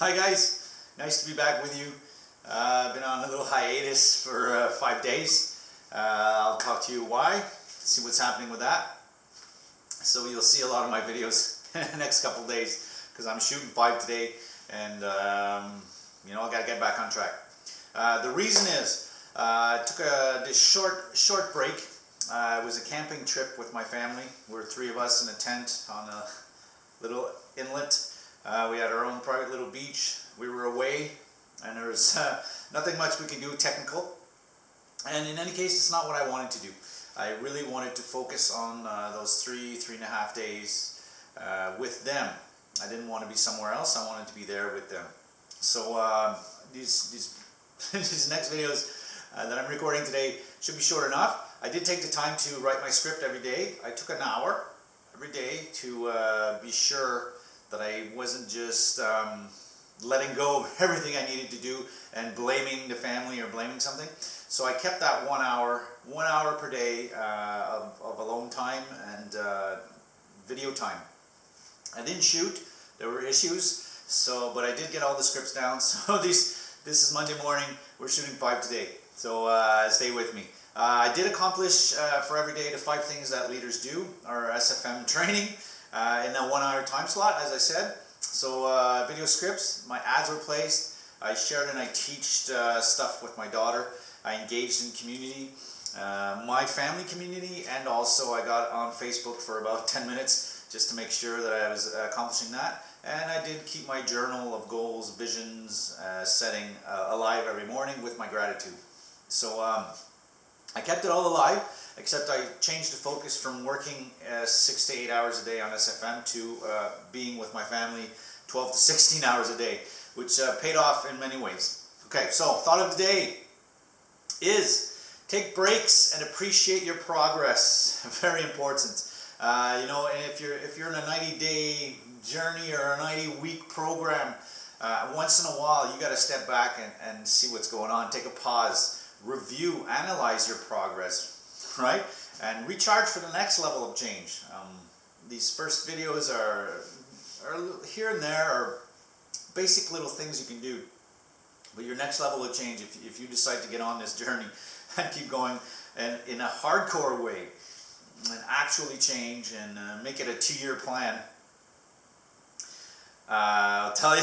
Hi guys, nice to be back with you. I've been on a little hiatus for 5 days. I'll talk to you why, see what's happening with that. So you'll see a lot of my videos in the next couple of days because I'm shooting 5 today and I gotta get back on track. The reason is I took this short break. It was a camping trip with my family. We're 3 of us in a tent on a little inlet. We had our own private little beach. We were away and there was nothing much we could do technical. And in any case, it's not what I wanted to do. I really wanted to focus on those 3.5 days with them. I didn't want to be somewhere else. I wanted to be there with them. So these next videos that I'm recording today should be short enough. I did take the time to write my script every day. I took an hour every day to be sure that I wasn't just letting go of everything I needed to do and blaming the family or blaming something. So I kept that 1 hour per day of alone time and video time. I didn't shoot, there were issues, but I did get all the scripts down. So this is Monday morning, we're shooting 5 today, so stay with me. I did accomplish for every day the 5 things that leaders do, our SFM training, in that 1 hour time slot, as I said. So video scripts, my ads were placed, I shared and I teached stuff with my daughter, I engaged in community, my family community, and also I got on Facebook for about 10 minutes just to make sure that I was accomplishing that. And I did keep my journal of goals, visions, setting alive every morning with my gratitude. So I kept it all alive, except I changed the focus from working 6 to 8 hours a day on SFM to being with my family 12 to 16 hours a day, which paid off in many ways. Okay, so thought of the day is take breaks and appreciate your progress. Very important. And if you're in a 90-day journey or a 90-week program, once in a while you got to step back and see what's going on. Take a pause, review, analyze your progress, right? And recharge for the next level of change. These first videos are here and there are basic little things you can do. But your next level of change, if you decide to get on this journey and keep going and in a hardcore way and actually change and make it a 2-year plan, I'll tell you,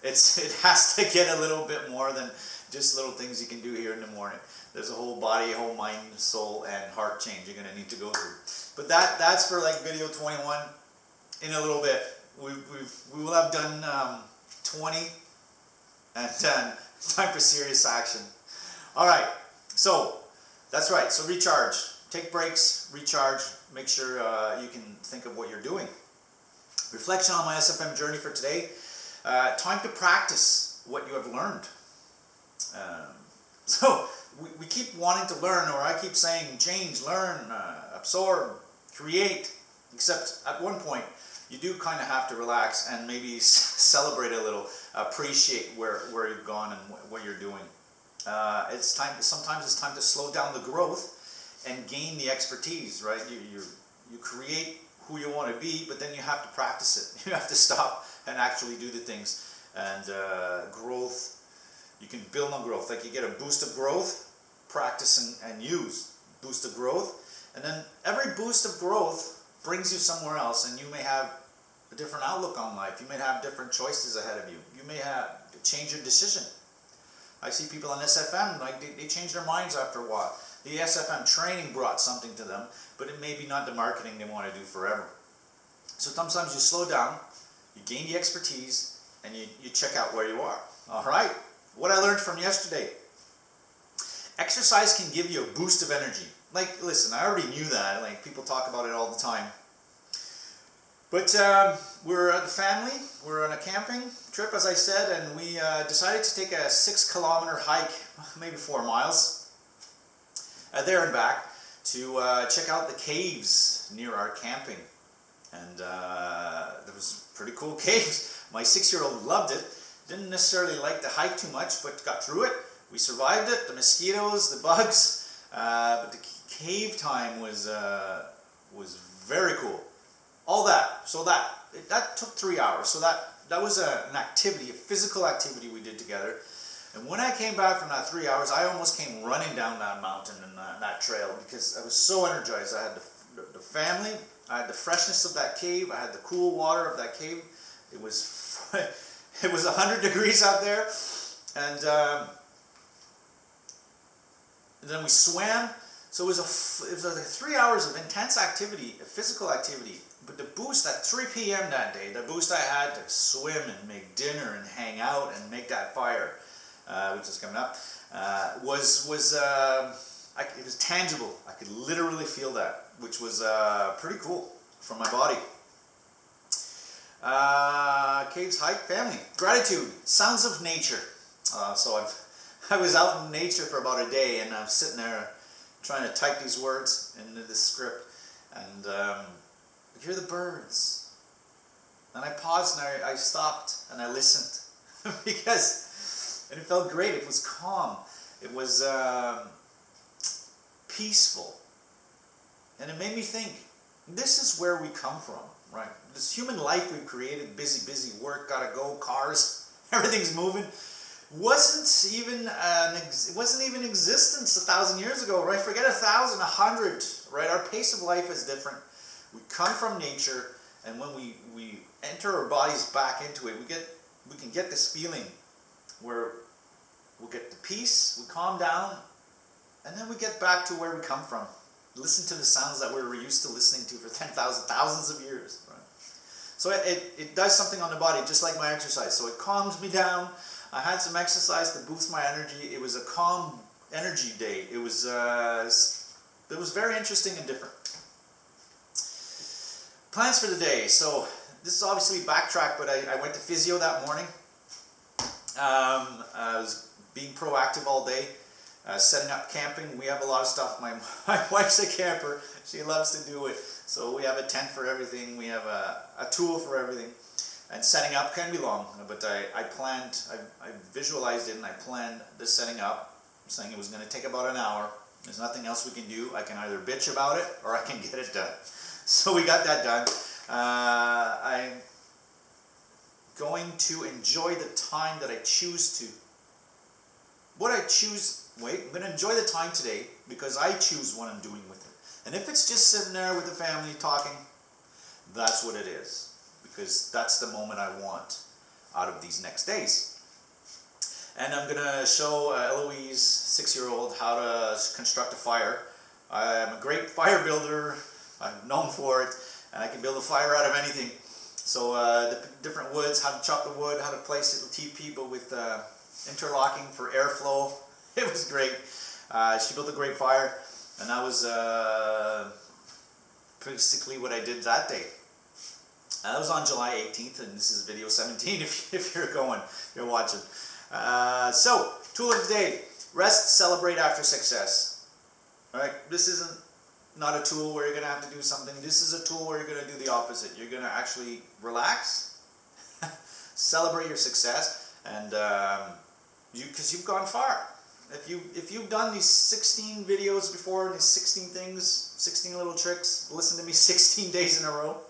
it has to get a little bit more than just little things you can do here in the morning. There's a whole body, whole mind, soul, and heart change you're going to need to go through. But that's for like video 21 in a little bit. We will have done 20 and 10. Time for serious action. All right, so that's right. So recharge. Take breaks, recharge, make sure you can think of what you're doing. Reflection on my SFM journey for today. Time to practice what you have learned. So we keep wanting to learn, or I keep saying change, learn, absorb, create, except at one point you do kind of have to relax and maybe celebrate a little, appreciate where you've gone and what you're doing. Sometimes it's time to slow down the growth and gain the expertise, right? You create who you want to be, but then you have to practice it. You have to stop and actually do the things. And growth, you can build on growth. Like you get a boost of growth, practice and use. Boost of growth. And then every boost of growth brings you somewhere else, and you may have a different outlook on life. You may have different choices ahead of you. You may have to change your decision. I see people on SFM, like they change their minds after a while. The SFM training brought something to them, but it may be not the marketing they want to do forever. So sometimes you slow down, you gain the expertise, and you check out where you are. All right, what I learned from yesterday. Exercise can give you a boost of energy. Like, listen, I already knew that. Like, people talk about it all the time. But we're at the family, we're on a camping trip, as I said, and we decided to take a 6-kilometer hike, maybe 4 miles, there and back, to check out the caves near our camping. And there was pretty cool caves. My 6-year-old loved it. Didn't necessarily like the hike too much, but got through it. We survived it, the mosquitoes, the bugs, but the cave time was very cool. All that, so that took 3 hours, so that an activity, a physical activity we did together. And when I came back from that 3 hours, I almost came running down that mountain and that trail because I was so energized. I had the family, I had the freshness of that cave, I had the cool water of that cave. It was it was 100 degrees out there, and then we swam. So it was like 3 hours of intense activity, physical activity. But the boost at 3 p.m. that day, the boost I had to swim and make dinner and hang out and make that fire, which is coming up, it was tangible. I could literally feel that, which was pretty cool for my body. Caves, hike, family, gratitude, sounds of nature. So I was out in nature for about a day, and I'm sitting there trying to type these words into this script, and I hear the birds. And I paused and I stopped and I listened and it felt great. It was calm. It was peaceful. And it made me think, this is where we come from, right? This human life we've created, busy work, gotta go, cars, everything's moving. It wasn't even in existence 1,000 years ago, right? Forget 1,000, 100, right? Our pace of life is different. We come from nature, and when we enter our bodies back into it, we can get this feeling where we'll get the peace, we calm down, and then we get back to where we come from. Listen to the sounds that we were used to listening to for thousands of years, right? So it does something on the body, just like my exercise. So it calms me down. I had some exercise to boost my energy. It was a calm energy day. It was very interesting and different. Plans for the day. So this is obviously backtrack, but I went to physio that morning. I was being proactive all day, setting up camping. We have a lot of stuff. My wife's a camper. She loves to do it. So we have a tent for everything. We have a tool for everything. And setting up can be long, but I visualized it and I planned the setting up, saying it was going to take about an hour. There's nothing else we can do. I can either bitch about it or I can get it done. So we got that done. I'm going to enjoy the time that I choose to. I'm going to enjoy the time today because I choose what I'm doing with it. And if it's just sitting there with the family talking, that's what it is. Because that's the moment I want out of these next days. And I'm going to show Eloise, 6-year-old, how to construct a fire. I'm a great fire builder. I'm known for it. And I can build a fire out of anything. So the different woods, how to chop the wood, how to place little TP, but with interlocking for airflow. It was great. She built a great fire. And that was basically what I did that day. That was on July 18th, and this is video 17 if you're watching. So, tool of the day, rest, celebrate after success. All right, this isn't not a tool where you're going to have to do something. This is a tool where you're going to do the opposite. You're going to actually relax, celebrate your success, and because you've gone far. If you've done these 16 videos before, these 16 things, 16 little tricks, listen to me 16 days in a row,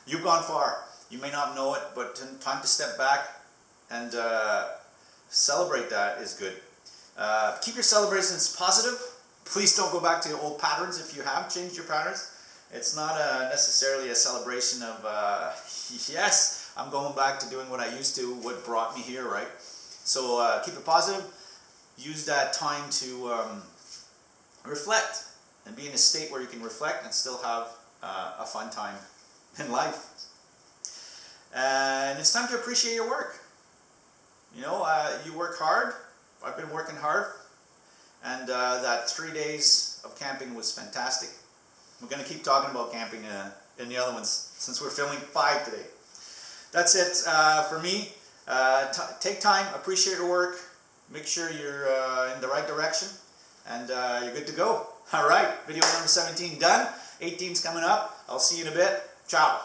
you've gone far. You may not know it, but time to step back and celebrate that is good. Keep your celebrations positive. Please don't go back to old patterns if you have changed your patterns. It's not necessarily a celebration of, yes, I'm going back to doing what I used to, what brought me here, right? So keep it positive. Use that time to reflect and be in a state where you can reflect and still have a fun time in life. And it's time to appreciate your work. You know, you work hard. I've been working hard. And that 3 days of camping was fantastic. We're going to keep talking about camping in the other ones since we're filming 5 today. That's it for me. Take time, appreciate your work. Make sure you're in the right direction. And you're good to go. All right, video number 17 done. 18's coming up. I'll see you in a bit. Ciao.